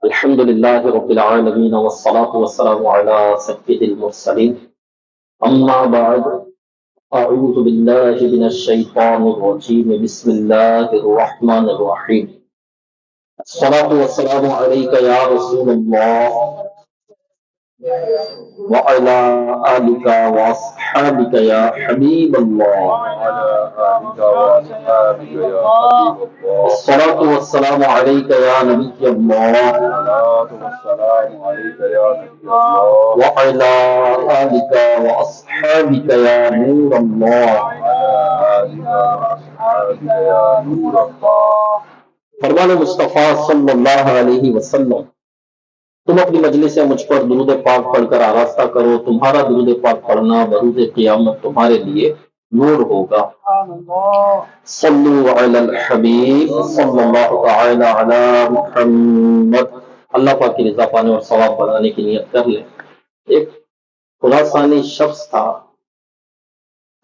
الحمد لله رب العالمين والصلاة والسلام على سيد المرسلين أما بعد أعوذ بالله من الشيطان الرجيم بسم الله الرحمن الرحيم الصلاة والسلام عليك يا رسول الله وعلى آلك وأصحابك يا حبيب الله وعلى آلك وأصحابك يا حبيب الله. الصلاة والسلام عليك يا نبي الله الصلاة والسلام عليك يا نبي الله وعلى آلك وأصحابك يا نور الله. وعلى آلك وأصحابك يا نور الله. فرمان مصطفیٰ صلی اللہ علیہ وسلم، تم اپنی مجلس سے مجھ پر درود پاک پڑھ کر آراستہ کرو، تمہارا درود پاک پڑھنا بروز قیامت تمہارے لیے نور ہوگا۔ صلو علی الحبیب صلی اللہ تعالی علی محمد۔ اللہ پاک کی رضا پانے اور ثواب بنانے کی نیت کر لیں۔ ایک خراسانی شخص تھا،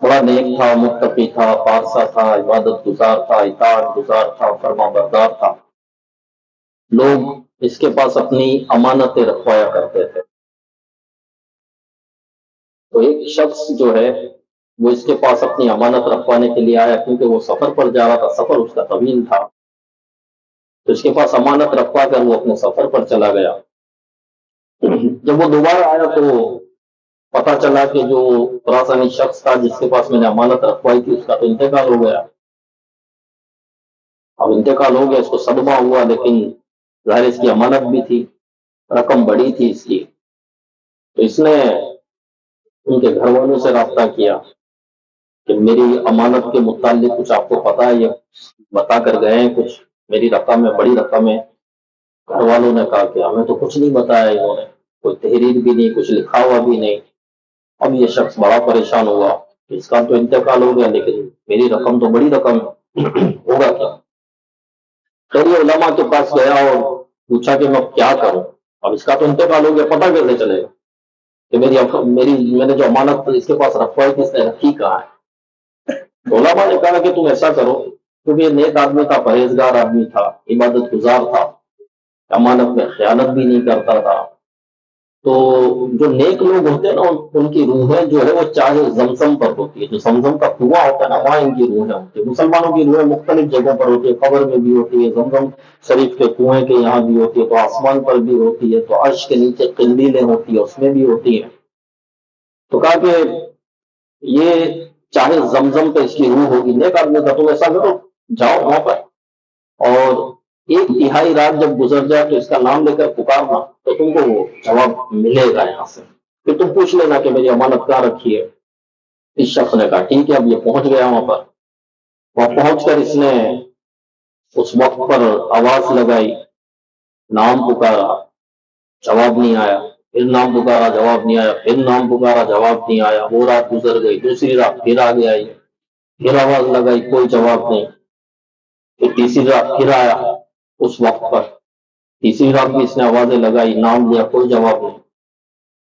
بڑا نیک تھا، متقی تھا، پارسا تھا، عبادت گزار تھا، اطاعت گزار تھا، فرما بردار تھا۔ لوگ اس کے پاس اپنی امانتیں رکھوایا کرتے تھے۔ تو ایک شخص جو ہے وہ اس کے پاس اپنی امانت رکھوانے کے لیے آیا، کیونکہ وہ سفر پر جا رہا تھا، سفر اس کا طویل تھا، تو اس کے پاس امانت رکھوا کر وہ اپنے سفر پر چلا گیا۔ جب وہ دوبارہ آیا تو پتا چلا کہ جو خراسانی شخص تھا جس کے پاس میں نے امانت رکھوائی تھی اس کا تو انتقال ہو گیا۔ اب انتقال ہو گیا، اس کو صدمہ ہوا، لیکن ظاہر اس کی امانت بھی تھی، رقم بڑی تھی اس کی، تو اس نے ان کے گھر والوں سے رابطہ کیا کہ میری امانت کے متعلق کچھ آپ کو پتا ہے، یہ بتا کر گئے ہیں کچھ، میری رقم ہے، بڑی رقم ہے۔ گھر والوں نے کہا کہ ہمیں تو کچھ نہیں بتایا انہوں نے، کوئی تحریر بھی نہیں، کچھ لکھا ہوا بھی نہیں۔ اب یہ شخص بڑا پریشان ہوا، اس کا تو انتقال ہو گیا لیکن میری رقم تو بڑی رقم ہے، ہوگا کیا؟ خیر یہ علماء کے پاس گیا اور پوچھا کہ میں کیا کروں، اب اس کا تو انتقال ہو گیا، پتہ کیسے چلے گا کہ میں نے جو امانت اس کے پاس رکھوائی تھی اس نے رکھی کہاں ہے؟ علماء نے کہا کہ تم ایسا کرو، کیونکہ یہ نیک آدمی تھا، پرہیزگار آدمی تھا، عبادت گزار تھا، امانت میں خیانت بھی نہیں کرتا تھا۔ تو جو نیک لوگ ہوتے ہیں نا ان کی روحیں جو ہے وہ چاہے زمزم پر ہوتی ہے، جو زمزم کا کنواں ہوتا ہے نا وہاں ان کی روحیں ہوتی ہے۔ مسلمانوں کی روحیں مختلف جگہوں پر ہوتی ہے، قبر میں بھی ہوتی ہے، زمزم شریف کے کنویں کے یہاں بھی ہوتی ہے، تو آسمان پر بھی ہوتی ہے، تو عرش کے نیچے قندیلیں ہوتی ہے اس میں بھی ہوتی ہیں۔ تو کہا کہ یہ چاہے زمزم پہ اس کی روح ہوگی، نیک آدمی کا، تم ایسا کرو جاؤ وہاں پر اور ایک تہائی رات جب گزر جائے تو اس کا نام لے کر پکارنا تو تم کو وہ جواب ملے گا یہاں سے، پھر تم پوچھ لینا کہ میری امانت کہاں رکھی ہے۔ اس شخص نے کہا ٹھیک ہے، اب یہ پہنچ گیا وہاں پر، وہاں پہنچ کر اس نے اس وقت پر آواز لگائی، نام پکارا، جواب نہیں آیا، پھر نام پکارا، جواب نہیں آیا، پھر نام پکارا، جواب نہیں آیا۔ وہ رات گزر گئی، دوسری رات پھر آ گیا یہ، پھر آواز لگائی، کوئی جواب نہیں، پھر تیسری رات پھر آیا اس وقت پر، تیسری رات بھی اس نے آوازیں لگائی، نام لیا، کوئی جواب نہیں۔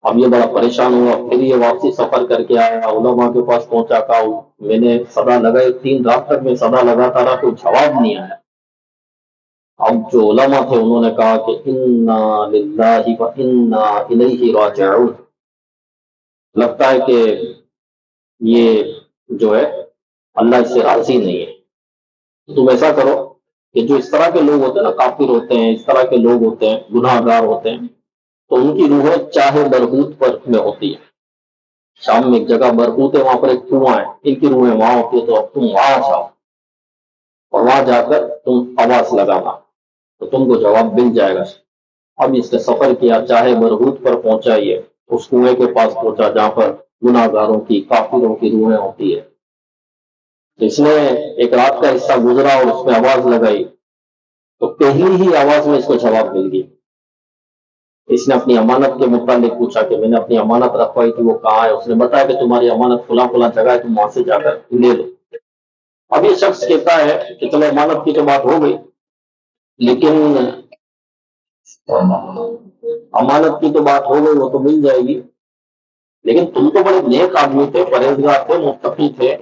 اب یہ بڑا پریشان ہوا، پھر یہ واپسی سفر کر کے آیا، علماء کے پاس پہنچا، کہا میں نے صدا لگائی، 3 رات تک میں صدا لگاتا رہا، کوئی جواب نہیں آیا۔ اب جو علماء تھے انہوں نے کہا کہ انا للہ و انا الیہ راجعون، لگتا ہے کہ یہ جو ہے اللہ اس سے راضی نہیں ہے۔ تم ایسا کرو کہ جو اس طرح کے لوگ ہوتے ہیں نا، کافر ہوتے ہیں، اس طرح کے لوگ ہوتے ہیں، گناہ گار ہوتے ہیں، تو ان کی روحیں چاہے برہوت پر میں ہوتی ہے۔ شام میں ایک جگہ برہوت ہے، وہاں پر ایک کنواں ہے، ان کی روحیں وہاں ہوتی ہے، تو اب تم وہاں جاؤ اور وہاں جا کر تم آواز لگانا تو تم کو جواب مل جائے گا۔ اب اس نے سفر کیا، چاہے برہوت پر پہنچا، یہ اس کنویں کے پاس پہنچا جہاں پر گناہ گاروں کی، کافروں کی روحیں ہوتی ہے۔ اس نے ایک رات کا حصہ گزرا اور اس میں آواز لگائی تو پہلی ہی آواز میں اس کو جواب مل گیا۔ اس نے اپنی امانت کے متعلق پوچھا کہ میں نے اپنی امانت رکھوائی تھی وہ کہاں ہے، اس نے بتایا کہ تمہاری امانت فلاں فلاں جگہ ہے، تم وہاں سے جا کر لے لو۔ اب یہ شخص کہتا ہے کہ چلو امانت کی تو بات ہو گئی، لیکن امانت کی تو بات ہو گئی، وہ تو مل جائے گی، لیکن تم تو بڑے نیک آدمی تھے، پرہیزگار تھے، متقی تھے،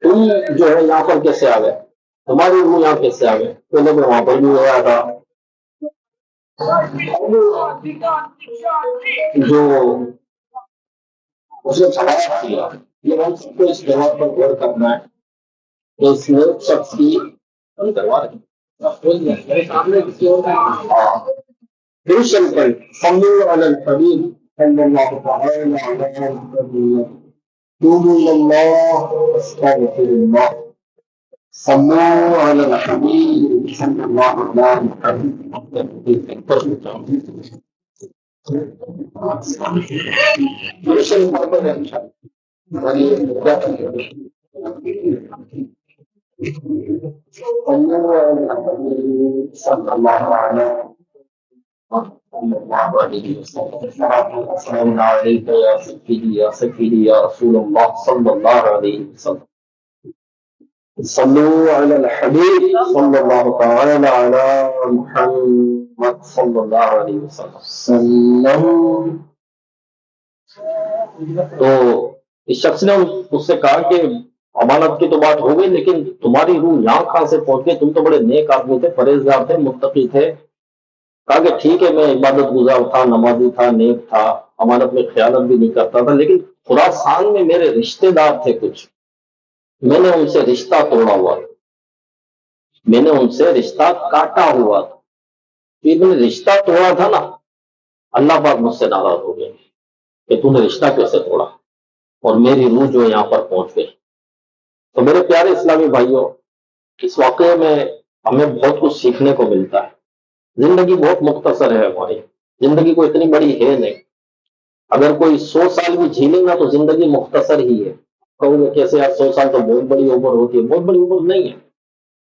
تم جو ہے یہاں پر کیسے آ گئے، تمہاری روح یہاں کیسے آ گئے؟ پہلے میں وہاں پر بھی ہوا تھا، جو اس نے جواب دیا، یہ ہم سب کو اس جواب پر غور کرنا ہے کہ اس نیک شخص کی کروا رہے میرے سامنے کسی اور کا صلوا علی الحبیب صلی اللہ تعالی علیہ وسلم توبوا الی اللہ استغفر اللہ صلوا علی الحبیب صلی اللہ علیہ السلام عليك يا سيدي يا سيدي يا رسول الله صلى الله عليه وسلم صلوا على الحبيب صلى الله تعالى على محمد صلى الله عليه وسلم. تو اس شخص نے اس سے کہا کہ امانت کی تو بات ہو گئی، لیکن تمہاری روح یہاں کہاں سے پہنچ گئی؟ تم تو بڑے نیک آدمی تھے، پرہیزگار تھے، متقی تھے. کہا کہ ٹھیک ہے، میں عبادت گزار تھا، نمازی تھا، نیک تھا، امانت میں خیانت بھی نہیں کرتا تھا، لیکن خراسان میں میرے رشتے دار تھے کچھ، میں نے ان سے رشتہ توڑا ہوا تھا، میں نے ان سے رشتہ کاٹا ہوا تھا. پھر میں نے رشتہ توڑا تھا نا، اللہ پاک مجھ سے ناراض ہو گئے کہ تو نے رشتہ کیسے توڑا، اور میری روح جو یہاں پر پہنچ گئی. تو میرے پیارے اسلامی بھائیوں، اس واقعے میں ہمیں بہت کچھ سیکھنے کو ملتا ہے. زندگی بہت مختصر ہے ہماری، زندگی کوئی اتنی بڑی ہے نہیں. اگر کوئی 100 سال بھی جی لے گا تو زندگی مختصر ہی ہے. کہوں گے کیسے یار 100 سال تو بہت بڑی عمر ہوتی ہے؟ بہت بڑی عمر نہیں ہے،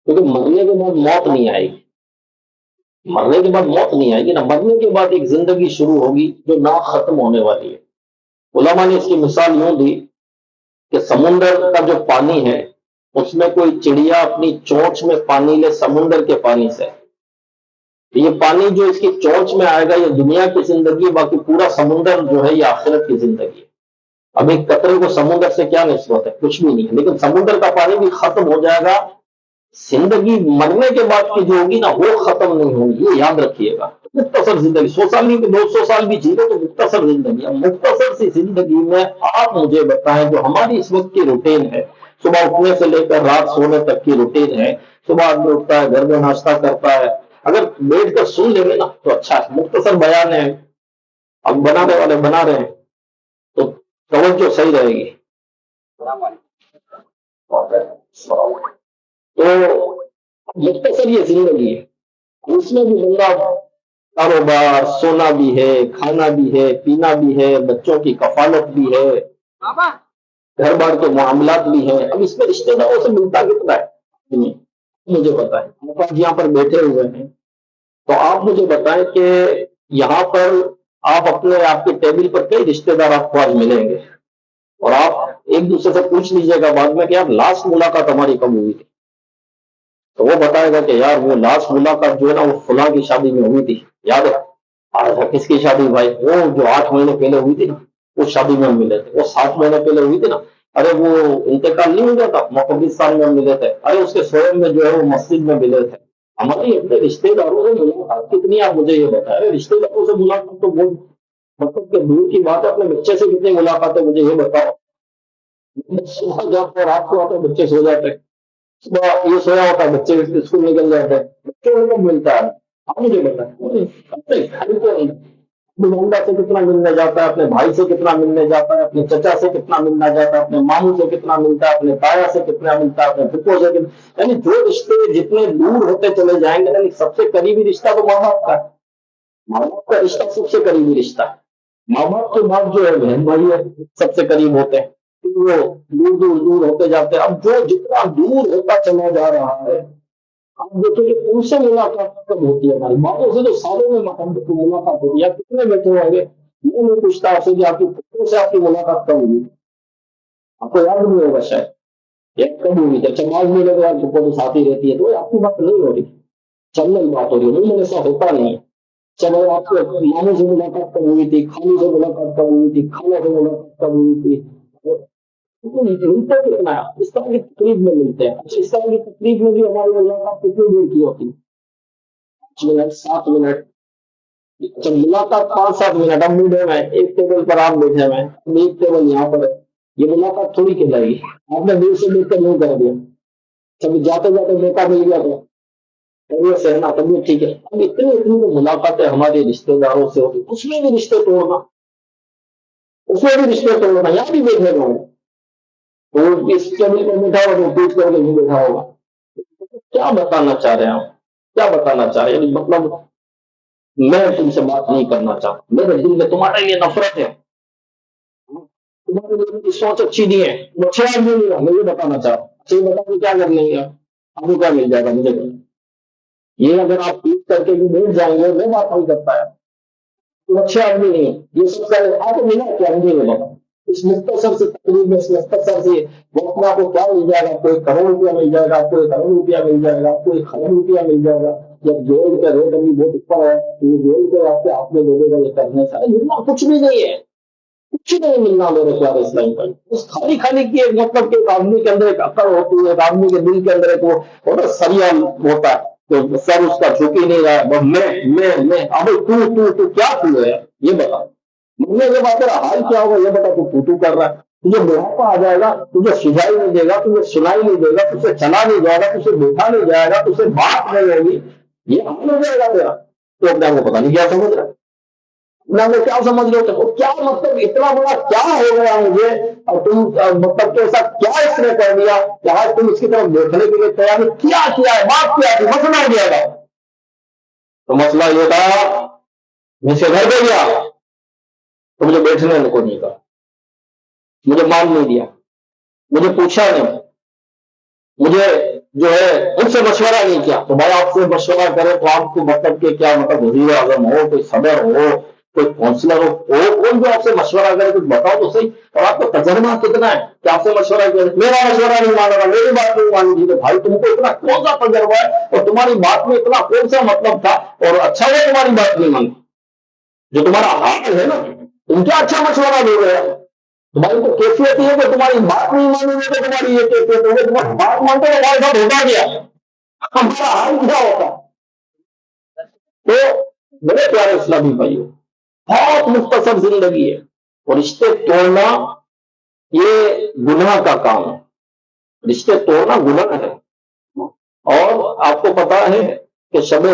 کیونکہ مرنے کے بعد موت نہیں آئے گی. مرنے کے بعد موت نہیں آئے گی نا، مرنے کے بعد ایک زندگی شروع ہوگی جو نہ ختم ہونے والی ہے. علماء نے اس کی مثال یوں دی کہ سمندر کا جو پانی ہے، اس میں کوئی چڑیا اپنی چونچ میں پانی لے سمندر کے پانی سے، یہ پانی جو اس کی چونچ میں آئے گا یہ دنیا کی زندگی ہے، باقی پورا سمندر جو ہے یہ آخرت کی زندگی ہے. اب ایک قطرے کو سمندر سے کیا نسبت ہے؟ کچھ بھی نہیں ہے، لیکن سمندر کا پانی بھی ختم ہو جائے گا. زندگی مرنے کے بعد کی جو ہوگی نا وہ ختم نہیں ہوگی، یہ یاد رکھیے گا. مختصر زندگی 100 سال نہیں، 200 سال بھی جی لو تو مختصر زندگی. اب مختصر سی زندگی میں آپ مجھے بتائیں جو ہماری اس وقت کی روٹین ہے، صبح اٹھنے سے لے کر رات سونے تک کی روٹین ہے. صبح آدمی اٹھتا ہے، گھر میں ناشتہ کرتا ہے، اگر بیٹھ کر سن لیں گے نا تو اچھا ہے. مختصر بیان ہے، اب بنانے والے بنا رہے ہیں تو توجہ صحیح رہے گی. تو مختصر یہ زندگی ہے، اس میں بھی بندہ کاروبار، سونا بھی ہے، کھانا بھی ہے، پینا بھی ہے، بچوں کی کفالت بھی ہے، گھر بار کے معاملات بھی ہیں. اب اس میں رشتے داروں سے ملتا کتنا ہے مجھے بتائیں. آپ آج یہاں پر بیٹھے ہوئے ہیں تو آپ مجھے بتائیں کہ یہاں پر آپ اپنے آپ کے ٹیبل پر کئی رشتے دار آپ کو آج ملیں گے، اور آپ ایک دوسرے سے پوچھ لیجیے گا بعد میں کہ یار لاسٹ ملاقات ہماری کب ہوئی تھی، تو وہ بتائے گا کہ یار وہ لاسٹ ملاقات جو ہے نا وہ فلاں کی شادی میں ہوئی تھی. یاد ہے؟ کس کی شادی بھائی؟ وہ جو 8 مہینے پہلے ہوئی تھی نا، اس شادی میں ہم ملے تھے. وہ 7 مہینے پہلے ہوئی تھی نا، ارے وہ انتقال نہیں ہو گیا تھا، قبرستان میں ہم ملے تھے. ارے اس کے سوئے میں جو ہے وہ مسجد میں ملے تھے. ہماری اپنے رشتے داروں سے ملاقات کتنی، آپ مجھے یہ بتائیں. رشتے داروں سے ملاقات تو بہت مطلب کہ دور کی بات ہے. اپنے بچے سے کتنی ملاقات ہے مجھے یہ بتاؤ. صبح جاتا ہے، رات کو آتا ہے، بچے سو جاتے ہیں. صبح یہ سویا ہوتا ہے، بچے اسکول نکل جاتے ہیں. بچوں کو کب ملتا ہے؟ آپ مجھے بتائیں. اپنے گھر کو اپنی والدہ سے کتنا ملنے جاتا ہے، اپنے بھائی سے کتنا ملنے جاتا ہے، اپنے چچا سے کتنا ملنا جاتا ہے، اپنے ماموں سے کتنا ملتا ہے، اپنے تایا سے کتنا ملتا ہے، اپنے پھپھو سے کتنا. یعنی جو رشتے جتنے دور ہوتے چلے جائیں گے، یعنی سب سے قریبی رشتہ تو ماں باپ کا ہے. ماں باپ کا رشتہ سب سے قریبی رشتہ ہے. ماں باپ کے بعد جو ہے بہن بھائی ہے، سب سے قریب ہوتے ہیں. پھر وہ دور دور دور ہوتے جاتے ہیں. اب جو جتنا دور ہوتا چلا جا رہا ہے، آپ دیکھیں کہ ان سے ملاقات کب ہوتی ہے ہماری. باپوں سے تو سالوں میں ملاقات ہوتی ہے. آپ کتنے بیٹھے ہوں گے، میں نہیں پوچھتا آپ سے کہ آپ کی پھپھو سے آپ کی ملاقات کب ہوئی. آپ کو یاد نہیں ہوگا شاید یہ کب ہوئی تھی. اچھا معاذ میں لگے آپ پھپھو تو ساتھ ہی رہتی ہے تو آپ کی بات نہیں ہو رہی، چلنے بات ہو رہی ہے. نہیں ایسا ہوتا نہیں ہے. چلو آپ کو ماموں سے ملاقات کب ہوئی تھی، خالو سے ملاقات کب ہوئی تھی، خالہ سے ملاقات کب ہوئی تھی. ملتے کتنا ہے، اس طرح کی تقریب میں ملتے ہیں. اچھا اس طرح کی تقریب میں بھی ہماری ملاقات کتنی دیر کی ہوتی ہے؟ 5 منٹ، 7 منٹ. اچھا ملاقات 5-7 منٹ، ہم بیٹھے ہوئے ہیں ایک ٹیبل پر، آپ بیٹھے ہوئے ہیں، ایک ٹیبل یہاں پر ہے، یہ ملاقات تھوڑی کہلائے گی؟ آپ نے دور سے دیکھ کر نہیں کر دیا، کبھی جاتے جاتے موقع مل گیا تو طبیعت سے ہے نا، طبیعت ٹھیک ہے، اب اتنی ملاقاتیں ہمارے رشتے داروں سے ہوتی، اس میں بھی رشتے توڑنا، اس میں بھی رشتے توڑنا، یہاں بھی بیٹھے ہوئے ہیں تو اس ٹیبل پر بیٹھا ہوگا تو پیٹ کر کے بھی بیٹھا ہوگا، کیا بتانا چاہ رہے ہیں آپ؟ کیا بتانا چاہ رہے ہیں؟ یعنی مطلب میں تم سے بات نہیں کرنا چاہتا، میرے دل میں تمہارے لیے نفرت ہے، تمہارے لیے میری سوچ اچھی نہیں ہے، تم اچھے آدمی نہیں ہو، میں یہ بتانا چاہ رہا ہوں، اچھے بتا کے کیا کر لیں گے آپ کو؟ کیا مل جائے گا مجھے؟ یہ اگر آپ پیٹ کر کے بھی بیٹھ جائیں گے، میں بات نہیں کرتا ہے، تم اچھے آدمی نہیں ہے، یہ سب کر آپ کو ملا کیا مجھے یہ بتا؟ اس مختصر سے تقریب میں، اس مختصر سے وقت میں آپ کو کیا مل جائے گا؟ آپ کو 1 کروڑ روپیہ مل جائے گا، آپ کو 1 ارب روپیہ مل جائے گا، آپ کو 1 خرب روپیہ مل جائے گا، جب گولڈ کا ریٹ ابھی بہت اوپر ہے تو یہ گولڈ کو آپ کے ہاتھ میں دے دے گا، یہ کرنے سے ملنا کچھ بھی نہیں ہے، کچھ نہیں ملنا میرے پیارے اسلام بھائی، اس خالی خالی کی ایک مطلب کہ ایک آدمی کے اندر ایک عقل ہوتی ہے، ایک آدمی کے دل کے اندر ایک وہ سریا ہوتا ہے، تو سر اس کا جھک ہی نہیں رہا ہے، بس میں ابھی تو کیا ہے یہ بتا، مجھے یہ بات تیرا حال کیا ہوگا یہ بتا، تو کر رہا ہے، تجھے بڑھاپا آ جائے گا، تجھے سجائی نہیں دے گا، تجھے سنائی نہیں دے گا، تجھے چلا نہیں جائے گا، تجھے بیٹھا نہیں جائے گا، تجھے بات نہیں ہوگی، یہ حال ہو جائے گا تیرا، تو اپنے آپ کو پتا نہیں کیا سمجھ رہا ہے، اپنے آپ کو کیا سمجھ رہے ہو؟ کیا مطلب اتنا بڑا کیا ہو گیا مجھے، اور تم مطلب کہ ایسا کیا اس نے کر دیا کہ آج تم اس کی طرف دیکھنے کے لیے تیار نہیں؟ کیا ہے بات، کیا تھی مسئلہ کیا تھا؟ تو مسئلہ یہ تھا، میں سے گھر پہ گیا تو مجھے بیٹھنے کو نہیں کہا، مجھے مان نہیں دیا، مجھے پوچھا نہیں، مجھے جو ہے ان سے مشورہ نہیں کیا، تو بھائی آپ سے مشورہ کرے تو آپ کو مطلب کہ کیا مطلب وزیر اعظم ہو، کوئی صدر ہو، کوئی کونسلر ہو، کون جو آپ سے مشورہ کرے کچھ بتاؤ تو صحیح، اور آپ کا تجربہ کتنا ہے کہ آپ سے مشورہ کرے؟ میرا مشورہ نہیں مانا گا، میری بات نہیں مانی تھی، تو بھائی تم کو اتنا کون سا تجربہ ہے اور تمہاری بات میں اتنا کون سا مطلب تھا، اور اچھا وہ تمہاری بات نہیں مانی، جو تمہارا حال ہے نا، تم کیا اچھا مشورہ دے رہے ہیں؟ تمہاری تو کیفیت یہ ہے کہ تمہاری بات نہیں مانیں گے تو تمہاری یہ کیفیت ہوگی، تمہاری بات مانتے تو ہمارے ساتھ ہوتا گیا، ہمارا حال کیا ہوتا؟ تو میرے پیارے اسلامی بھائیوں، بہت مختصر زندگی ہے، اور رشتے توڑنا یہ گناہ کا کام ہے، رشتے توڑنا گناہ ہے، اور آپ کو پتا ہے کہ شب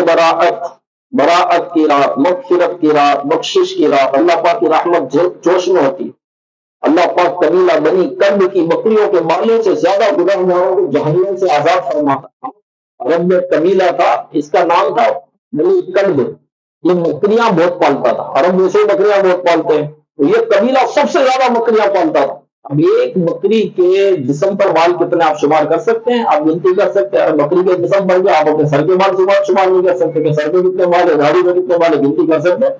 براعت کی رات، مغفرت کی رات، بخشش کی رات، اللہ پاک کی رحمت جوش میں ہوتی ہے، اللہ پاک قبیلہ بنی کلب کی بکریوں کے بالوں سے زیادہ گناہ گاروں کو جہنم سے آزاد فرماتا، عرب میں قبیلہ تھا، اس کا نام تھا بنی کلب، یہ بکریاں بہت پالتا تھا، عرب میں سے بکریاں بہت پالتے ہیں، تو یہ قبیلہ سب سے زیادہ بکریاں پالتا تھا۔ اب ایک بکری کے جسم پر بال کتنے آپ شمار کر سکتے ہیں؟ آپ گنتی کر سکتے ہیں؟ بکری کے جسم پر آپ اپنے سر کے بال شمار نہیں کر سکتے کہ سر پہ کتنے بال ہے، داڑھی پہ کتنے بال ہے، گنتی کر سکتے ہیں؟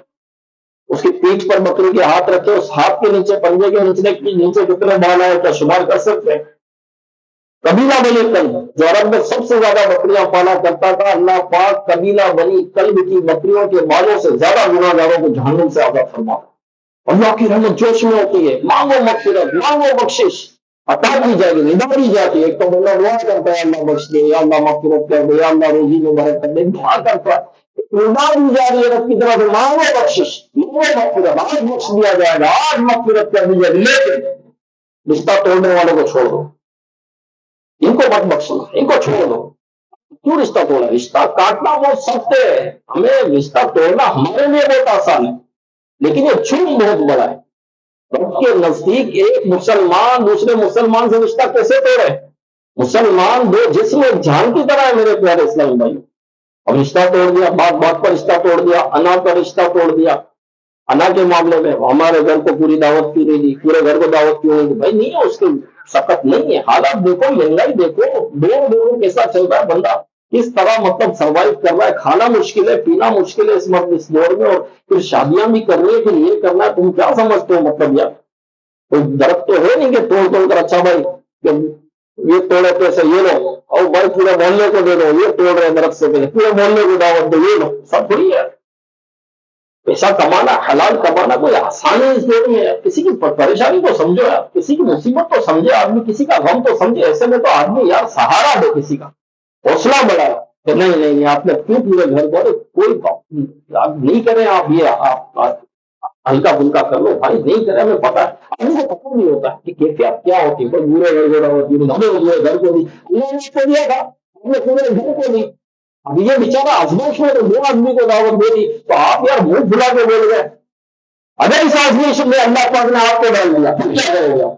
اس کی پیٹھ پر بکری کے ہاتھ رکھے، اس ہاتھ کے نیچے، پنجے کے نیچے کتنے بال آئے کیا شمار کر سکتے ہیں؟ قبیلہ بنی کلب جو عرب میں سب سے زیادہ بکریاں پالا کرتا تھا، اللہ پاک قبیلہ بنی کلب کی بکریوں کے بالوں سے زیادہ گناہ گاروں کو جہنم سے آزاد فرماتا۔ اللہ کی رحمت جوش میں ہوتی ہے، مانگو مغفرت، مانگو بخشش، عطا کی جائے گی، ندا دی جاتی ہے۔ ایک تو بندہ دعا کرتا ہے اللہ بخش دے، یا اللہ مغفرت کر دے، یا اللہ روزی میں برکت کر دے، دعا کرتا ہے، ندا دی جا رہی ہے رب کی طرف سے، مانگو بخشش، مانگو مغفرت، آج بخش دیا جائے گا، آج مغفرت کر دی جائے گی، لیکن رشتہ توڑنے والوں کو چھوڑ دو، ان کو مت بخشنا، ان کو چھوڑ دو۔ کیوں رشتہ توڑا؟ رشتہ کاٹنا بہت سخت ہے، ہمیں رشتہ توڑنا ہمارے لیے بہت آسان ہے، لیکن یہ جرم بہت بڑا ہے۔ رب کے نزدیک ایک مسلمان دوسرے مسلمان سے رشتہ کیسے توڑے؟ مسلمان دو جسم ایک جان کی طرح ہے میرے پیارے اسلامی بھائی، اب رشتہ توڑ دیا، بات بات پر رشتہ توڑ دیا، انا کا رشتہ توڑ دیا، انا کے معاملے میں ہمارے گھر کو پوری دعوت کیوں نہیں دی، پورے گھر کو دعوت کیوں نہیں دی؟ بھائی نہیں ہے، اس کے سخت نہیں ہے، حالات دیکھو، مہنگائی دیکھو، دور کیسا چل رہا ہے، بندہ کس طرح مطلب سروائو کر رہا ہے، کھانا مشکل ہے، پینا مشکل ہے اس دور میں، اور پھر شادیاں بھی کرنی ہے، پھر یہ کرنا ہے، تم کیا سمجھتے ہو؟ مطلب یار کوئی درخت تو ہے نہیں کہ توڑ توڑ کر، اچھا بھائی یہ توڑے پیسے یہ لو، اور بھائی پورے محلے کو دے دو، یہ توڑ رہے درخت سے پیسے، پورے محلے کو دعوت دو، یہ لو، سب تھوڑی ہے۔ پیسہ کمانا، حلال کمانا کوئی آسان ہے اس دور میں؟ کسی کی پریشانی کو سمجھو یار، کسی کی مصیبت تو سمجھے آدمی، کسی کا غم تو سمجھے، ایسے میں تو آدمی یار سہارا دے، کسی کا حوصلہ بڑھائے، کہ نہیں آپ نے کیوں پورے گھر کو، کوئی آپ نہیں کریں، آپ یہ آپ ہلکا پھلکا کر لو بھائی، نہیں کرے ہمیں پتا ہے، ہمیں پتا نہیں ہوتا کہ کیفیت کیا ہوتی ہے، کوئی بورے گھر گوڑا ہوتی ہے، ہمیں پورے گھر کو دی، اللہ نے اس کو دیا تھا، ہم نے پورے گھر کو دی، اب یہ بیچارہ آزمائش میں تو دو آدمی کو دعوت دے دی، تو آپ یار منہ پھلا کے بول گئے، اگر اس آزمائش میں اللہ پاک نے آپ کو ڈال دیا پھر کیا کرے گا؟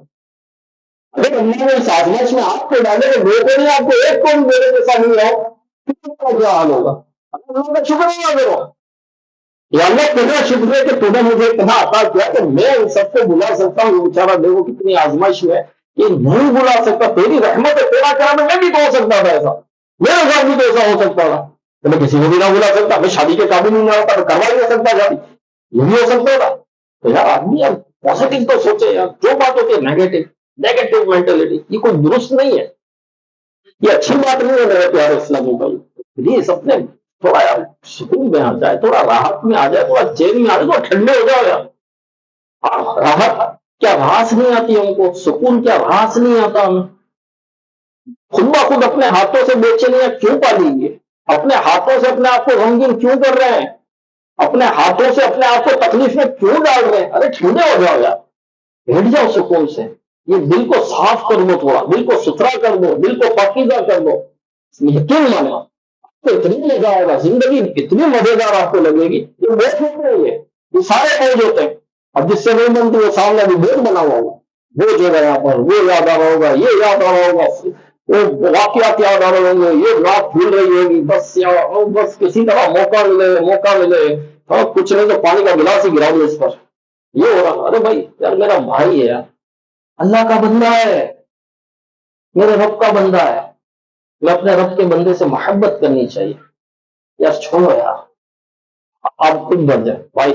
اگر اللہ نے اس آزمائش میں آپ کو ڈالے تو دو کو نہیں، آپ کو ایک کو بھی میرے جیسا نہیں ہو، پھر کیا حال ہوگا؟ اللہ کا شکر ادا کرو، یا اللہ تمہیں شکر ہے کہ تمہیں مجھے اتنا عطا کیا کہ میں ان سب کو بلا سکتا ہوں، بیچارہ دیکھو کتنی آزمائش میں کہ نہیں بلا سکتا، تیری رحمت ہے، تیرا کرم ہے، میں بھی تو ہو سکتا تھا ایسا، میرے ساتھ بھی تو ایسا ہو سکتا تھا کہ میں کسی کو بھی نہ بلا سکتا، میں شادی کے قابل نہیں ہوتا، میں کروا نہیں سکتا شادی، یہ بھی ہو سکتا تھا۔ تو یار آدمی یار پازیٹو تو سوچے یار، جو بات ہوتی ہے نیگیٹو مینٹلٹی یہ کوئی درست نہیں ہے، یہ اچھی بات نہیں ہے میرے پیارے اسلامی بھائی، پلیز اپنے تھوڑا یار سکون میں آ جائے، تھوڑا راحت میں آ جائے، تھوڑا چین میں آ جائے، تھوڑا ٹھنڈے ہو جاؤ یار۔ راحت کیا راس نہیں آتی ہم کو، سکون کیا راس نہیں آتا ہمیں، خود بخود اپنے ہاتھوں سے بیچینیاں کیوں پالی گے، اپنے ہاتھوں سے اپنے آپ کو غمگین کیوں کر رہے ہیں، اپنے ہاتھوں سے اپنے آپ کو تکلیف میں کیوں ڈال رہے ہیں؟ ارے ٹھنڈے ہو جاؤ یار، بیٹھ جاؤ سکون سے، یہ دل کو صاف کر دو، تھوڑا دل کو ستھرا کر دو، دل کو پاکیزہ کر دو، یقین مانو تو اتنی مزہ آئے گا، زندگی اتنی مزیدار آپ کو لگے گی، یہ بوجھ ہوتے ہیں، یہ سارے بوجھ ہوتے ہیں، اب جس سے نہیں بنتی وہ سامنے بھی بوجھ بنا ہوا ہوگا، بوجھ ہوگا یہاں پر، وہ یاد آ رہا ہوگا، یہ یاد آ رہا ہوگا، وہ واقعات یاد آ رہے ہوں گے، یہ رات کھل رہی ہوگی، بس کسی طرح موقع ملے، اور کچھ نہیں تو پانی کا گلاس ہی گرا دو اس پر، یہ ہو رہا، ارے بھائی یار میرا بھائی ہے یار، اللہ کا بندہ ہے، میرے رب کا بندہ ہے، میں اپنے رب کے بندے سے محبت کرنی چاہیے، یار چھوڑو یار، آپ خود بن جائے بھائی،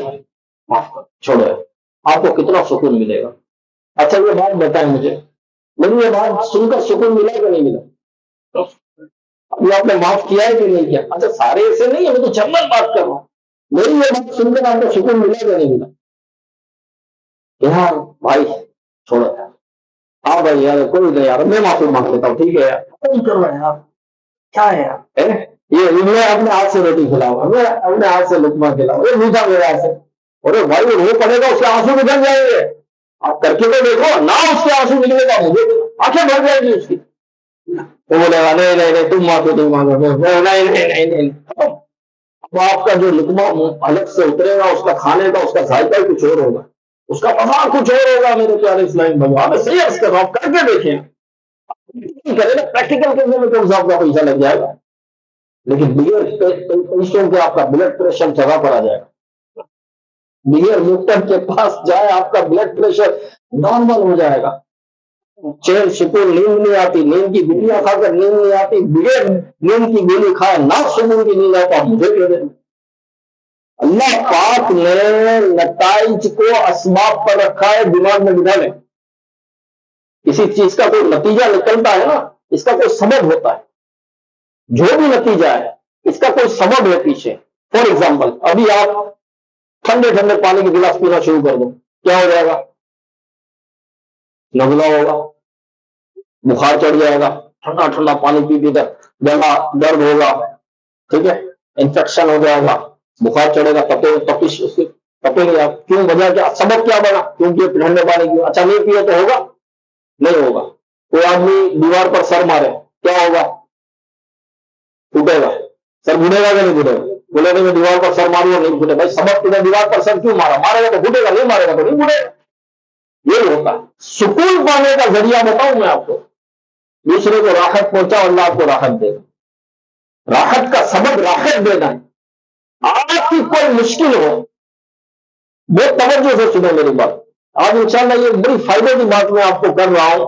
معاف کر چھوڑو یار، آپ کو کتنا سکون ملے گا۔ اچھا یہ بات بتائیں مجھے، میری یہ بات سن کر سکون ملا کہ نہیں ملا؟ ابھی آپ نے معاف کیا ہے کہ نہیں کیا؟ اچھا سارے ایسے نہیں ہے، میں تو جنرل بات کر رہا ہوں، میری یہ بات سن کر آپ کو سکون ملا کہ نہیں ملا؟ یار بھائی چھوڑو یار، ہاں بھائی یار کوئی نہیں یار، میں معافی مانگ لیتا ہوں، ٹھیک ہے یار، نہیں کرو یار، کیا ہے یار، یہ میں اپنے ہاتھ سے روٹی کھلاؤں، میں اپنے ہاتھ سے لقمہ کھلاؤں، یہ میٹھا میرے ہاتھ سے، ارے بھائی وہ رو پڑے گا، اس کے آنسو نکل جائیں گے، آپ کر کے تو دیکھو نہ، اس کے آنسو نکلے گا مجھے آنکھیں بھر جائیں گی اس کی، وہ بولے گا نہیں تم معافی نہیں مانگو، نہیں، اب آپ کا جو لقمہ الگ سے اترے گا، اس کا کھانے کا اس کا ذائقہ کچھ اور ہوگا، اس کا مزاق کچھ اور ہوگا، میرے پیارے اسلام بھائی، آپ صحیح عرض کر رہا ہوں، کر کے دیکھیں، کرے نا پریکٹیکل کرنے میں تو آپ کا پیسہ لگ جائے گا، لیکن بغیر پیسوں کے آپ کا بلڈ پریشر جگہ پر آ جائے گا، بغیر ڈاکٹر کے پاس جائے آپ کا بلڈ پریشر نارمل ہو جائے گا، چین سکون نیند نہیں آتی، نیند کی گولیاں کھا کر نیند نہیں آتی، بغیر نیند کی گولی کھائے نہ سکون کی نیند آتا، مجھے کہہ دیں، اللہ پاک نے نتائج کو اسباب پر رکھا ہے، دماغ میں بٹھا لیں، کسی چیز کا کوئی نتیجہ نکلتا ہے نا، اس کا کوئی سبب ہوتا ہے، جو بھی نتیجہ ہے اس کا کوئی سبب ہے پیچھے، فار ایگزامپل ابھی آپ ٹھنڈے ٹھنڈے پانی کے گلاس پینا شروع کر دو، کیا ہو جائے گا؟ نزلہ ہوگا، بخار چڑھ جائے گا، ٹھنڈا ٹھنڈا پانی پی پی کر گلا درد ہوگا، ٹھیک ہے، انفیکشن ہو جائے گا، بخار چڑھے گا، تپش اس کی تپیں گے آپ، کیوں وجہ کیا، سبب کیا بنا؟ کیونکہ ٹھنڈے پانی کی، اچھا نہیں پیے تو ہوگا؟ نہیں ہوگا، کوئی آدمی دیوار پر سر مارے کیا ہوگا؟ ٹوٹے گا، سر گھٹے گا کہ نہیں گھٹے گا؟ بولے نہیں میں دیوار پر سر ماروں نہیں گھٹے، بھائی سبب تمہیں دیوار پر سر کیوں مارا؟ مارے گا تو گھٹے گا، نہیں مارے گا تو نہیں گھٹے گا، یہی ہوتا ہے۔ سکون پانے کا ذریعہ بتاؤں میں آپ کو، دوسرے کو راحت پہنچاؤ، اللہ آپ کو راحت دے گا، راحت کا سبب راحت دینا ہے۔ آپ کی کوئی مشکل ہو، بہت توجہ سے سنو میری بات، آج انشاءاللہ یہ بڑی فائدے کی بات میں آپ کو کر رہا ہوں،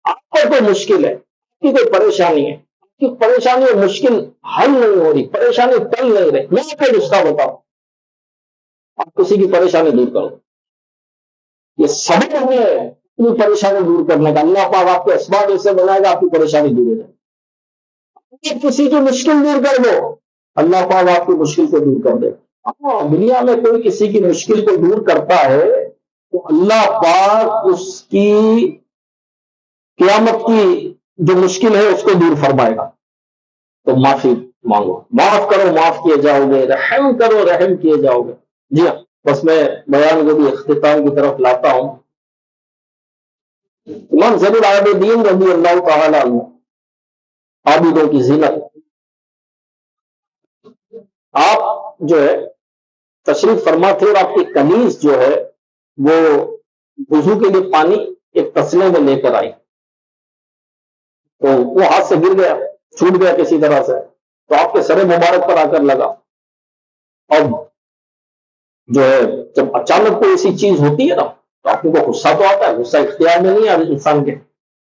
آپ کو کوئی مشکل ہے، آپ کی کوئی پریشانی ہے، آپ کی پریشانی اور مشکل حل نہیں ہو رہی، پریشانی ٹل نہیں رہی، میں آپ کو نسخہ بتاؤں، آپ کسی کی پریشانی دور کرو، یہ سبب ہے اپنی پریشانی دور کرنے کا، اللہ پاک آپ کے اسباب ایسے بنائے گا آپ کی پریشانی دور ہو جائے گی، کسی کی مشکل دور کر دو، اللہ پاک آپ کی مشکل کو دور کر دے، دنیا میں کوئی کسی کی مشکل کو دور کرتا ہے تو اللہ پاک اس کی قیامت کی جو مشکل ہے اس کو دور فرمائے گا، تو معافی مانگو، معاف کرو معاف کیے جاؤ گے، رحم کرو رحم کیے جاؤ گے۔ جی ہاں، بس میں بیان کو بھی اختتام کی طرف لاتا ہوں۔ امام زین العابدین رضی اللہ تعالیٰ عنہ، عابدوں کی زینت، آپ جو ہے تشریف فرما تھے، اور آپ کی کنیز جو ہے وہ وضو کے لیے پانی ایک تسلے میں لے کر آئی، تو وہ ہاتھ سے گر گیا، چھوٹ گیا کسی طرح سے، تو آپ کے سر مبارک پر آ کر لگا۔ اب جو ہے جب اچانک کوئی ایسی چیز ہوتی ہے نا، تو آپ کو غصہ تو آتا ہے، غصہ اختیار میں نہیں ہے انسان کے،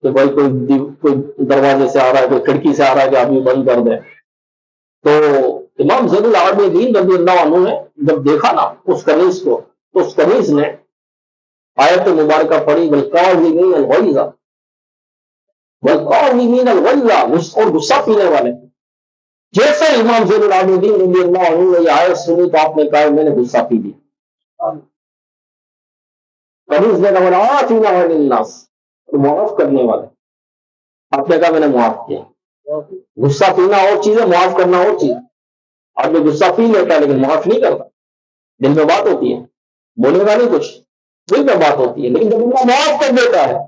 کہ بھائی کوئی دروازے سے آ رہا ہے، کوئی کھڑکی سے آ رہا ہے کہ آپ یہ بند کر دیں۔ تو امام زین العابدین رضی اللہ عنہ نے جب دیکھا نا اس کنیز کو، تو اس کنیز نے آیت مبارکہ پڑھی، والقاظمین الغیظ، والقاظمین الغیظ، اور غصہ پینے والے۔ جیسے امام زین العابدین رضی اللہ عنہ نے یہ آیت سنی تو آپ نے کہا میں نے غصہ پی لیا۔ کنیز نے کہا والعافین عن الناس، معاف کرنے والے، آپ نے کہا میں نے معاف کیا۔ غصہ پینا اور چیز ہے، معاف کرنا اور چیز۔ آدمی غصہ پی لیتا ہے لیکن معاف نہیں کرتا، دل میں بات ہوتی ہے، بولے گا نہیں کچھ، دل میں بات ہوتی ہے، لیکن جب اللہ معاف کر دیتا ہے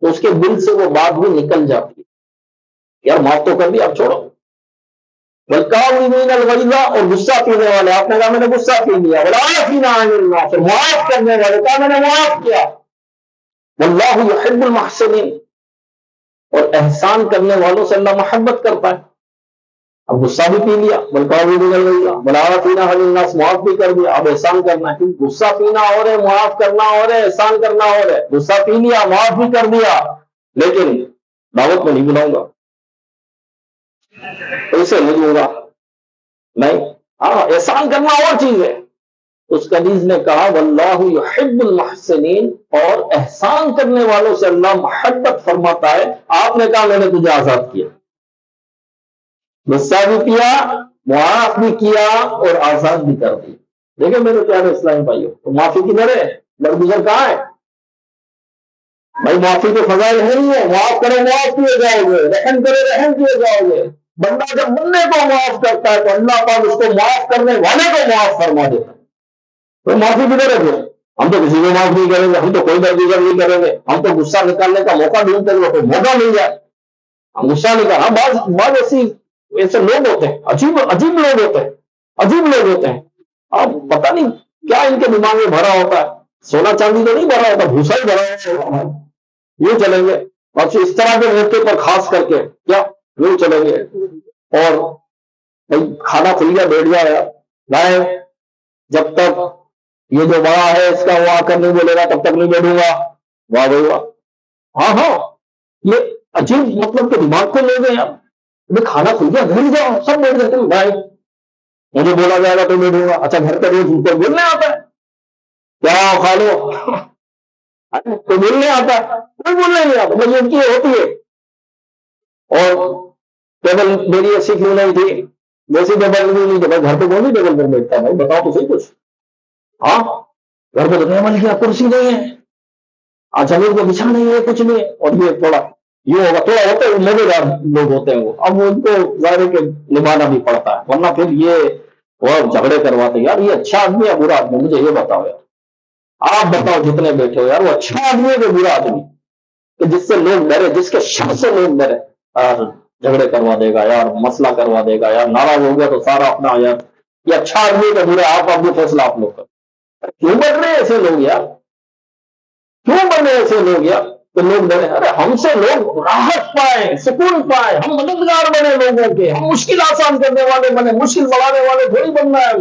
تو اس کے دل سے وہ بات بھی نکل جاتی ہے، یار معاف تو کر دیا اب چھوڑو۔ والکاظمین الغیظ، اور غصہ پینے والے، آپ نے کہا میں نے غصہ پی لیا۔ والعافین عن الناس، معاف کرنے والے، کہا میں نے معاف کیا۔ واللہ یحب المحسنین، اور احسان کرنے والوں سے اللہ محبت کرتا ہے۔ اب غصہ بھی پی لیا، والقاظمین الغیظ والعافین عن الناس، معاف بھی کر دیا، اب احسان کرنا ہے، کیونکہ غصہ پینا اور ہے، معاف کرنا اور ہے، احسان کرنا اور ہے۔ غصہ پی لیا، معاف بھی کر دیا، لیکن دعوت میں نہیں بلاؤں گا، اسے نہیں دوں گا، نہیں، ہاں احسان کرنا اور چیز ہے۔ اس کنیز نے کہا واللہ یحب المحسنین، اور احسان کرنے والوں سے اللہ محبت فرماتا ہے۔ آپ نے کہا میں نے تجھے آزاد کیا، غصہ بھی کیا، معاف بھی کیا، اور آزاد بھی کر دی۔ دیکھیں میرے پیارے اسلامی بھائیوں، تو معافی کدھر ہے، درگزر کہاں ہے؟ بھائی معافی کے فضائل نہیں ہے، معاف کرو معاف کیے جاؤ گے، رحم کرو رحم کیے جاؤ گے۔ بندہ جب بندے کو معاف کرتا ہے تو اللہ پاک اس کو معاف کرنے والے کو معاف فرما دیتا ہے۔ تو معافی کدھر ہے پھر؟ ہم تو کسی کو معاف نہیں کریں گے، ہم تو کوئی درگزر نہیں کریں گے، ہم تو غصہ نکالنے کا موقع ڈھونڈتے ہیں، کوئی موقع مل جائے ہم غصہ نکال۔ بعض ایسے لوگ ہوتے ہیں، عجیب عجیب لوگ ہوتے ہیں، عجیب لوگ ہوتے ہیں، اب پتہ نہیں کیا ان کے دماغ میں بھرا ہوتا ہے، سونا چاندی تو نہیں بھرا ہوتا، بھوسا ہی بھرا ہوتا ہے، یوں چلیں گے۔ اور پھر اس طرح کے موقع پر خاص کر کے کیا یوں چلیں گے، اور کھانا کھل گیا بیٹھ جائے لائے، جب تک یہ جو بڑا ہے اس کا وہ آ کر نہیں بولے گا تب تک نہیں بیٹھوں گا۔ واہ بھائی واہ، ہاں ہاں، یہ عجیب مطلب کہ دماغ کو لے گئے آپ، کھانا کھل گیا گھر جاؤ، سب بیٹھ جاتے ہیں، بھائی مجھے بولا جائے گا تو بیٹھوں گا۔ اچھا گھر پہ روز ان کو بولنے آتا ہے کیا کھا لو، کوئی بولنے آتا ہے؟ کوئی بولنے نہیں آتا، بس ان کی ہوتی ہے۔ اور ٹیبل میری ایسی کیوں نہیں تھی، ویسی ٹیبل نہیں تھی، گھر پہ کون سی ٹیبل پر بیٹھتا ہے بھائی، بتاؤ تو صحیح کچھ۔ ہاں گھر پہ تو ٹیبل کیا، کرسی نہیں ہے، زمین کو بچھا نہیں ہے، کچھ نہیں ہے، اور یہ تھوڑا یہ ہوگا، تھوڑا ہوتے ہیں مزیدار لوگ ہوتے ہیں وہ، اب ان کو ظاہر کے نبھانا بھی پڑتا ہے، ورنہ پھر یہ اور جھگڑے کرواتے ہیں۔ یار یہ اچھا آدمی ہے برا آدمی، مجھے یہ بتاؤ یار، آپ بتاؤ جتنے بیٹھے ہو یار، وہ اچھا آدمی ہے کہ برا آدمی، کہ جس سے لوگ ڈرے، جس کے شر سے لوگ ڈرے؟ جھگڑے کروا دے گا یار، مسئلہ کروا دے گا یار، ناراض ہو گیا تو سارا اپنا یار، یہ اچھا آدمی ہے کہ برا، آپ اپنی فیصلہ آپ لوگ کر۔ کیوں بن رہے ایسے لوگ یار، کیوں بنے ایسے لوگ یار؟ تو لوگ ڈرے، ارے ہم سے لوگ راحت پائیں، سکون پائیں، ہم مددگار بنے لوگوں کے، ہم مشکل آسان کرنے والے بنے، مشکل بڑھانے والے تھوڑی بننا ہے۔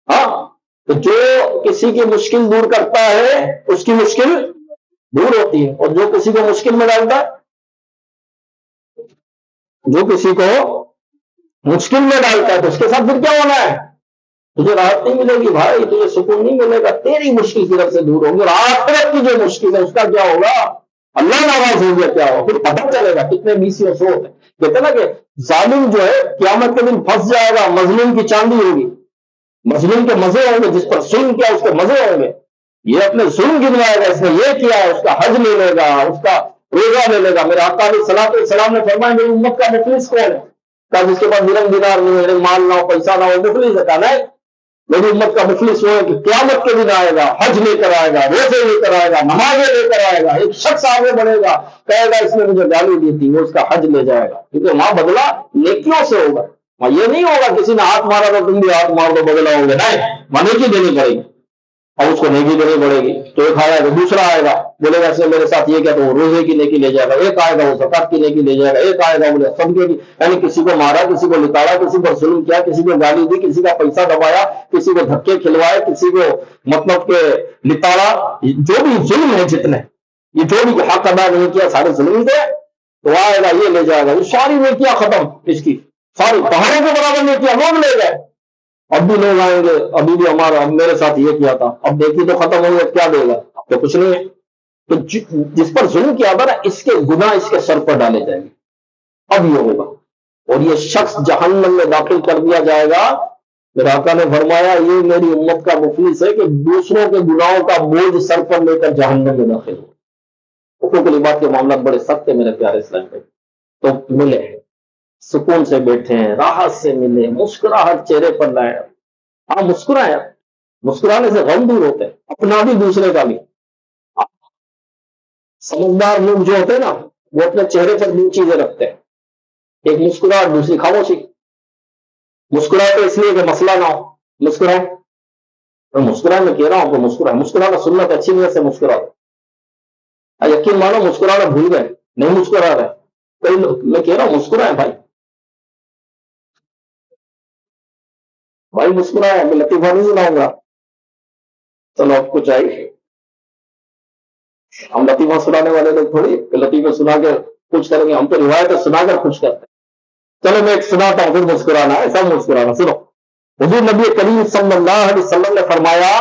ہاں تو جو کسی کی مشکل دور کرتا ہے اس کی مشکل دور ہوتی ہے، اور جو کسی کو مشکل میں ڈالتا ہے، جو کسی کو مشکل میں ڈالتا ہے تو اس کے ساتھ پھر کیا ہونا ہے؟ تجھے راحت نہیں ملے گی بھائی، تجھے سکون نہیں ملے گا، تیری مشکل کی طرف سے دور ہوگی، اور آخرت کی جو مشکل ہے اس کا کیا ہوگا؟ اللہ ناراض ہو گیا کیا ہوگا، پھر پتہ چلے گا کتنے بیسی اور سوت ہے۔ کہتے ہیں نا کہ ظالم جو ہے قیامت کے دن پھنس جائے گا، مظلوم کی چاندی ہوگی، مظلوم کے مزے ہوں گے، جس پر ظلم کیا اس کے مزے ہوں گے، یہ اپنے ظلم گنوائے گا، اس نے یہ کیا ہے، اس کا حج لے لے گا، اس کا روزہ لے لے گا۔ میرے آقا علیہ الصلوۃ والسلام نے فرمایا میری امت کا مفلس کون ہے؟ کہا جس کے پاس درہم دینار نہیں ہے، مال نہ ہو، پیسہ نہ ہو، مفلس ہے؟ کہا نہیں، میری امت کا مفلس وہ ہے کہ قیامت کے دن آئے گا، حج لے کر آئے گا، روزے لے کر آئے گا، نمازیں لے کر آئے گا، ایک شخص آگے بڑھے گا، کہے گا اس نے مجھے گالی دی تھی، وہ اس کا حج لے جائے گا، کیونکہ وہاں بدلہ نیکیوں سے ہوگا، وہاں یہ نہیں ہوگا کسی نے ہاتھ مارا تو تم بھی ہاتھ مار دو بدلہ ہوگا، نہیں، وہاں نیکی دینی پڑے گی، اور اس کو نیکی دینی پڑے گی۔ تو ایک آئے گا، دوسرا آئے گا، بولے گا اس نے میرے ساتھ یہ کیا، تو وہ روزے کی نیکی لے جائے گا، ایک آئے گا وہ زکات کی نیکی لے جائے گا، ایک آئے گا بولے صدقے کی، یعنی کسی کو مارا، کسی کو لتاڑا، کسی پر ظلم کیا، کسی کو گالی دی، کسی کا پیسہ دبایا، کسی کو دھکے کھلوائے، کسی کو مطلب کہ لتاڑا، جو بھی ظلم ہے جتنے، یہ جو بھی حق ادا نہیں کیا سارے ظلم تھے، تو آئے گا یہ لے جائے گا، وہ ساری نیکیاں ختم، اس کی ساری پہاڑوں کے برابر نیکیاں لوگ لے گئے، اب بھی لوگ آئیں گے، ابھی بھی ہمارا اب میرے ساتھ یہ کیا تھا، اب دیکھی تو ختم ہو گیا، کیا دے گا، اب تو کچھ نہیں ہے۔ تو جس پر ظلم کیا تھا نا، اس کے گناہ اس کے سر پر ڈالے جائیں گے، اب یہ ہوگا، اور یہ شخص جہنم میں داخل کر دیا جائے گا۔ میرے آقا نے فرمایا یہ میری امت کا مفلس ہے کہ دوسروں کے گناہوں کا بوجھ سر پر لے کر جہنم میں داخل ہو۔ حقوق العباد کے معاملات بڑے سخت ہیں میرے پیارے اسلام بھائی، تو ملے، سکون سے بیٹھے ہیں، راحت سے ملے، مسکراہٹ چہرے پر لائے، ہاں مسکرائیں، مسکرانے سے غم دور ہوتے ہیں، اپنا بھی دوسرے کا بھی۔ سمجھدار لوگ جو ہوتے ہیں نا، وہ اپنے چہرے پر دو چیزیں رکھتے ہیں، ایک مسکراہٹ، دوسری خاموشی۔ مسکرائے تو اس لیے کہ مسئلہ نہ ہو، مسکرائے، میں مسکرائے، میں کہہ رہا ہوں کہ مسکرائے، مسکرانا سنت اچھی نیت سے مسکراؤ، یقین مانو مسکرانا بھول گئے، نہیں مسکرا رہے کئی لوگ، میں کہہ رہا ہوں مسکرائے بھائی، بھائی مسکرائے، میں لطیفہ نہیں سناؤں گا، چلو اب کچھ آئی، ہم لطیفہ سنانے والے لوگ تھوڑی کہ لطیفہ سنا کے کچھ کریں گے، ہم تو روایتیں سنا کر خوش کرتے ہیں۔ چلو میں ایک سناتا ہوں، پھر مسکرانا ہے، سب مسکرانا، سنو۔ حضور نبی کریم صلی اللہ علیہ وسلم نے فرمایا،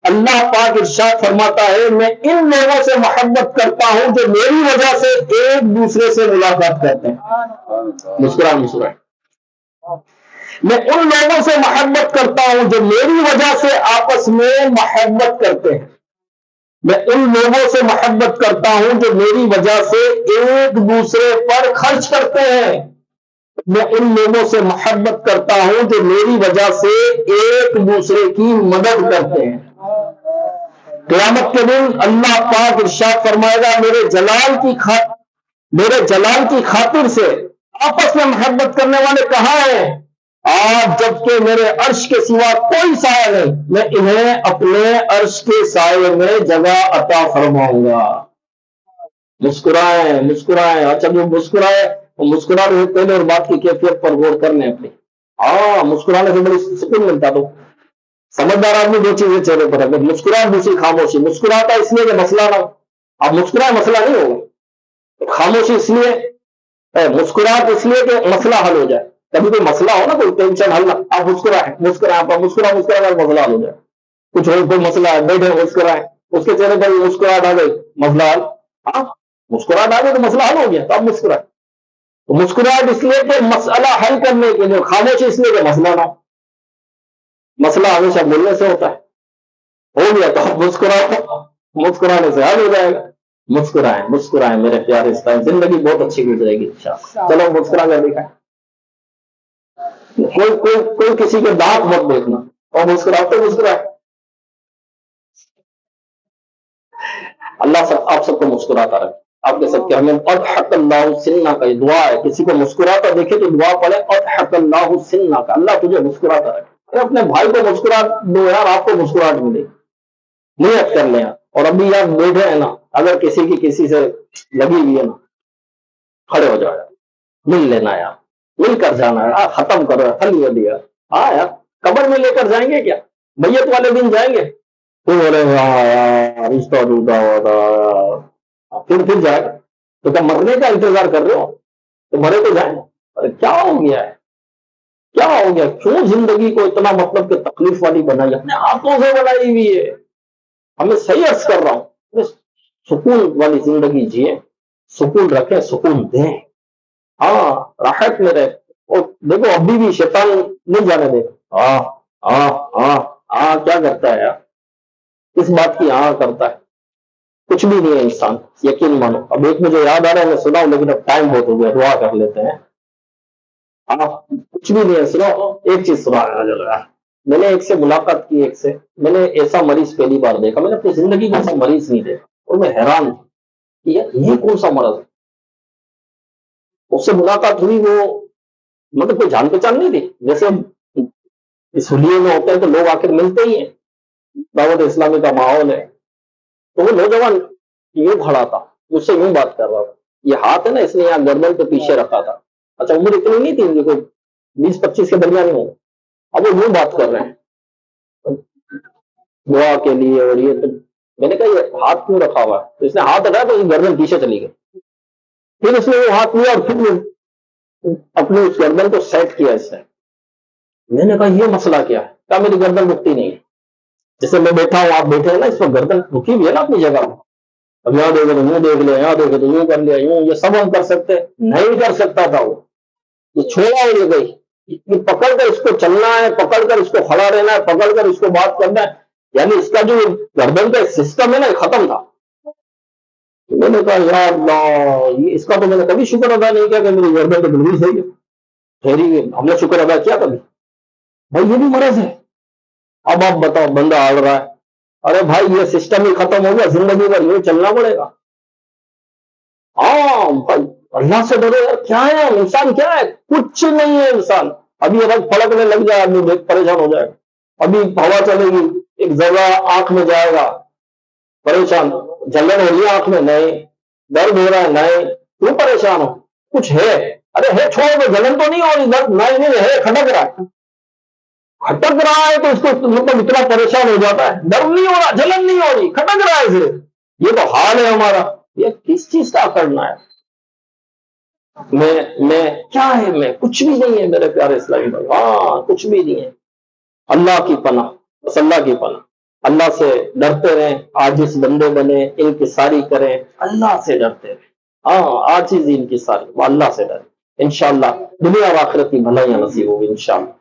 اللہ پاک ارشاد فرماتا ہے، میں ان لوگوں سے محبت کرتا ہوں جو میری وجہ سے ایک دوسرے سے ملاقات کرتے ہیں، مسکرائے، میں ان لوگوں سے محبت کرتا ہوں جو میری وجہ سے آپس میں محبت کرتے ہیں، میں ان لوگوں سے محبت کرتا ہوں جو میری وجہ سے ایک دوسرے پر خرچ کرتے ہیں، میں ان لوگوں سے محبت کرتا ہوں جو میری وجہ سے ایک دوسرے کی مدد کرتے ہیں۔ قیامت کے دن اللہ پاک ارشاد فرمائے گا، میرے جلال کی خاطر سے آپس میں محبت کرنے والے کہاں ہیں؟ آج جبکہ میرے عرش کے سوا کوئی سایہ نہیں، میں انہیں اپنے عرش کے سائے میں جگہ عطا فرماؤں گا۔ مسکرائیں، مسکرائیں، اچھا جو مسکرائے، مسکرا رہے پہلے اور بات کی کیفیت پر غور کر لیں اپنی، ہاں مسکرانے سے بڑی سکون ملتا، تو سمجھدار آدمی دو چیزیں چہرے پر ہے، مسکراہٹ، دوسری خاموشی۔ مسکراتا اس لیے کہ مسئلہ نہ ہو، اب مسکرائے مسئلہ نہیں ہوگا، خاموشی اس لیے، مسکراہٹ اس لیے کہ مسئلہ حل ہو جائے، کبھی کوئی مسئلہ ہو نا، کوئی ٹینشن حل نہ، آپ مسکرائیں، مسکرا کر مسئلہ حل ہو جائے، کچھ اور کوئی مسئلہ ہے، بیٹھے مسکرائیں، اس کے چہرے پر مسکراہٹ آ گئی، مسئلہ حل، ہاں مسکراہٹ آ گئی تو مسئلہ حل ہو گیا، تو آپ مسکرائیں۔ تو مسکراہٹ اس لیے کہ مسئلہ حل کرنے کے لیے، خاموشی اس لیے کہ مسئلہ نہ ہو، مسئلہ ہمیشہ بولنے سے ہوتا ہے، ہو گیا تو آپ مسکرانے سے حل ہو جائے گا۔ مسکرائیں، مسکرائیں میرے پیارے اسلام، زندگی بہت اچھی گزرے گی انشاءاللہ۔ چلو مسکرا کر دکھائیں، کوئی کسی کے دانت مت دیکھنا، اور مسکراتے مسکرائے، اللہ آپ سب کو مسکراتا رکھے، آپ کے سب کے ہمیں اضحک اللہ سننا کا یہ دعا ہے، کسی کو مسکراتا دیکھے تو دعا پڑے، اضحک اللہ سننا کا، اللہ تجھے مسکراتا رکھے، اپنے بھائی کو مسکرا دو یار، آپ کو مسکراہٹ ملے، نیت کر لیں، اور ابھی یار بیٹھے ہیں نا، اگر کسی کی کسی سے لگی ہوئی ہے نا، کھڑے ہو جاؤ، مل لینا یار، مل کر جانا ہے، ختم کرو، حل ہو دیا، ہاں یار، قبر میں لے کر جائیں گے کیا، میت والے دن جائیں گے، تو بولے ہاں یار رشتہ ٹوٹا ہوا تھا، پھر جائے گا، تو کیا مرنے کا انتظار کر رہے ہو، تو مرے تو جائیں، ارے کیا ہو گیا ہے، کیا ہو گیا، کیوں زندگی کو اتنا مطلب کہ تکلیف والی بنائی، اپنے ہاتھوں سے بنائی ہوئی ہے، ہمیں صحیح عرض کر رہا ہوں، سکون والی زندگی جیے، سکون رکھیں، سکون دیں، ہاں راحت میں رہے، اور دیکھو ابھی بھی شیطان نہیں جانے دے، ہاں ہاں ہاں ہاں کیا کرتا ہے یار، اس بات کی ہاں کرتا ہے، کچھ بھی نہیں ہے انسان، یقین مانو۔ اب ایک مجھے یاد آ رہا ہے، میں سنا ہوں، لیکن اب ٹائم بہت ہو گیا، دعا کر لیتے ہیں۔ آپ کچھ بھی نہیں ہے، سنو ایک چیز سنا رہا ہے، میں نے ایک سے ملاقات کی، ایک سے میں نے ایسا مریض پہلی بار دیکھا، میں نے اپنی زندگی میں ایسا مریض نہیں دیکھا، اور میں حیران ہوں کہ یار یہ کون سا مرض ہے۔ اس سے ملاقات ہوئی، وہ مطلب کوئی جان پہچان نہیں تھی، جیسے ہم اس حلیے میں ہوتے ہیں تو لوگ آخر ملتے ہی ہیں، دعوت اسلامی کا ماحول ہے۔ تو وہ نوجوان یوں کھڑا تھا، مجھ سے یوں بات کر رہا تھا، یہ ہاتھ ہے نا اس نے یہاں گردن کے پیچھے رکھا تھا، اچھا عمر اتنی نہیں تھی ان کی، کوئی 20-25 کے درمیان ہو، اب وہ یوں بات کر رہے ہیں دعا کے لیے، اور یہ تو میں نے کہا یہ ہاتھ کیوں رکھا ہوا ہے؟ تو اس نے ہاتھ ہٹایا تو گردن پیچھے چلی گئی، پھر اس نے وہ ہاتھ لیا اور پھر اپنی اس گردن کو سیٹ کیا اس نے۔ میں نے کہا یہ مسئلہ کیا ہے؟ کہا میری گردن رکتی نہیں ہے، جیسے میں بیٹھا ہوں، آپ بیٹھے ہیں نا، اس وقت گردن رکی ہوئی ہے نا اپنی جگہ میں، اب یہاں دیکھے تو یوں دیکھ لیا، یہاں دیکھے تو یوں کر لیا، یوں، یہ سب ہم کر سکتے نہیں کر سکتا تھا وہ، یہ چھوڑا اور یہ گئی، یہ پکڑ کر اس کو چلنا ہے، پکڑ کر اس کو کھڑا رہنا ہے، پکڑ کر اس کو بات کرنا ہے، یعنی اس کا جو گردن کا سسٹم ہے نا یہ ختم تھا۔ میں نے کہا یا اللہ، یہ اس کا تو میں نے کبھی شکر ادا نہیں کیا کہ میری گردن تو بالکل صحیح ہے، ٹھہری، ہم نے شکر ادا کیا کبھی؟ بھائی یہ بھی مرض ہے۔ اب آپ بتاؤ، بندہ آڑ رہا ہے، ارے بھائی یہ سسٹم ہی ختم ہو گیا، زندگی بھر یوں چلنا پڑے گا۔ ہاں بھائی، اللہ سے ڈرو یار، کیا ہے انسان، کیا ہے؟ کچھ نہیں ہے انسان، ابھی رگ پھڑکنے لگ جائے آدمی دیکھ پریشان ہو جائے گا، ابھی ہوا چلے گی ایک جگہ آنکھ میں جائے گا پریشان، جلن ہو رہی ہے آنکھ میں نہیں، درد ہو رہا ہے نہیں، کیوں پریشان ہو؟ کچھ ہے؟ ارے ہے چھوڑ دو، جلن تو نہیں ہو رہی، درد نہیں ہے، کھٹک رہا ہے، کھٹک رہا ہے تو اس کو مطلب اتنا پریشان ہو جاتا ہے، درد نہیں ہو رہا، جلن نہیں ہو رہی، کھٹک رہا ہے صرف، یہ تو حال ہے ہمارا۔ یہ کس چیز کا کرنا ہے؟ میں کیا ہے؟ میں کچھ بھی نہیں ہے میرے پیارے اسلامی بھائی، ہاں کچھ بھی نہیں ہے۔ اللہ کی پناہ، بس اللہ کی پناہ، اللہ سے ڈرتے رہیں، عاجز بندے بنے، انکساری کریں، اللہ سے ڈرتے رہیں، ہاں عاجز انکساری، اللہ سے ڈریں، انشاءاللہ دنیا و آخرت کی بھلائیاں نصیب ہوگی انشاءاللہ۔